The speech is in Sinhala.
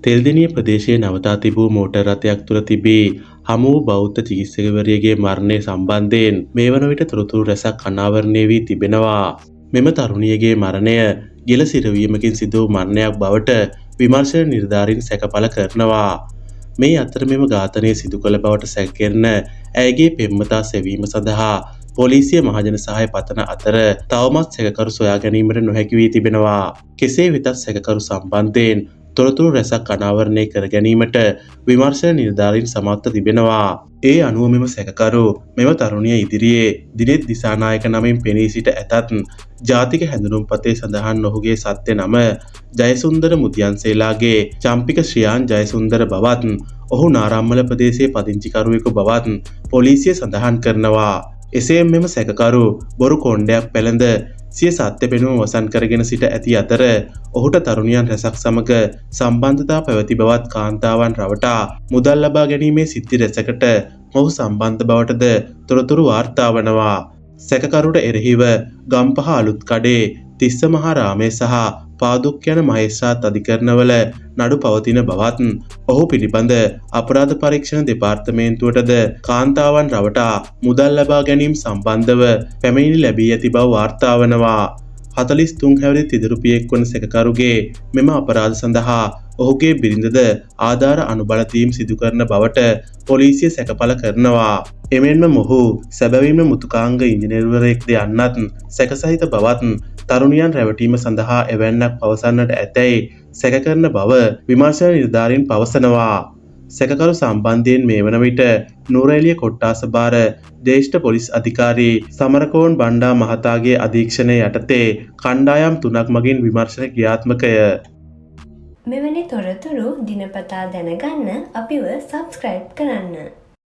තෙල්දෙණිය ප්‍රදේශයේ නවතා තිබූ මෝටර් රථයක් තුළ තිබී හමු වූ බෞද්ධ චිකිත්සකවරියගේ මරණය සම්බන්ධයෙන් මේ වන විට තොරතුරු රැසක් අනාවරණය වී තිබෙනවා. මෙම තරුණියගේ මරණය ගෙල සිරවීමකින් සිදු වූ මරණයක් බවට විමර්ශන නිලධාරීන් සැකපල කරනවා. මේ අතර මෙම ඝාතනය සිදු කළ බවට සැක කෙරෙන ඇයගේ පෙම්වතා සෙවීම සඳහා පොලිසිය මහජන සහාය පතන අතර තවමත් සැකකරු සොයා ගැනීමට නොහැකි වී තිබෙනවා. කෙසේ වෙතත් සැකකරු සම්බන්ධයෙන් තොරතුරු රැසක් අනාවරණය කර ගැනීමට විමර්ශන නිලධාරීන් සමත්ව තිබෙනවා. ඒ අනුව මෙම සැකකරු මෙම තරුණිය ඉදිරියේ දිනෙත් දිසානායක නමින් පෙනී සිට ඇතත් ජාතික හැඳුනුම්පතේ සඳහන් ඔහුගේ සත්‍ය නම ජයසුන්දර මුදියන්සේලාගේ චම්පික ශ්‍රියාන් ජයසුන්දර බවත් ඔහු නාරම්මල ප්‍රදේශයේ පදිංචිකරුවෙකු බවත් පොලිසිය සඳහන් කරනවා. එසේ මෙම සැකකරු බොරු කොණ්ඩයක් පැළඳ සිය සත්‍ය පෙනුම වසන් කරගෙන සිට ඇති අතර ඔහුට තරුණියන් රැසක් සමග සම්බන්ධතා පැවති බවත් කාන්තාවන් රවටා මුදල් ලබා ගැනීමේ සිද්ධි රැසකට ඔහු සම්බන්ධ බවටද තොරතුරු වාර්තා වනවා. සැකකරුට එරෙහිව ගම්පහ අලුත් කඩේ තිස්ස මහා රාමේ සහ පාදුක් යන මහේස්ත්‍රාත් අධිකරණවල නඩු පවතින බවත් ඔහු පිළිබඳ අපරාධ පරීක්ෂණ දෙපාර්තමේන්තුවටද කාන්තාවන් රවටා මුදල් ලබා ගැනීම සම්බන්ධව පැමිණිලි ලැබී ඇති බව වාර්තා වනවා. 43 හැවිරි තිදරුපියෙක් වන සැකකරුගේ මෙම අපරාධ සඳහා ඔහුගේ බිරිඳද ආධාර අනුබලතීම් සිදු කරන බවට පොලිසිය සැකපල කරනවා. එමෙන්ම මොහු සැබවින්ම මුතුකාංග ඉංජිනේරුවරයෙක්ද යන්නත් සැකසහිත බවත් තරුණියන් රැවටීම සඳහා එවැන්නක් පවසන්නට ඇතැයි සැක කරන බව විමර්ශන නිලධාරීන් පවසනවා. සැකකරු සම්බන්ධයෙන් මේ වන විට නුවරඑළිය කොට්ටාස භාර ජ්‍යෙෂ්ඨ පොලිස් අධිකාරී සමරකෝන් බණ්ඩා මහතාගේ අධීක්ෂණය යටතේ කණ්ඩායම් 3ක් මගින් විමර්ශන ක්‍රියාත්මකය. මෙවැනි තොරතුරු දිනපතා දැනගන්න අපිව සබ්ස්ක්‍රයිබ් කරන්න.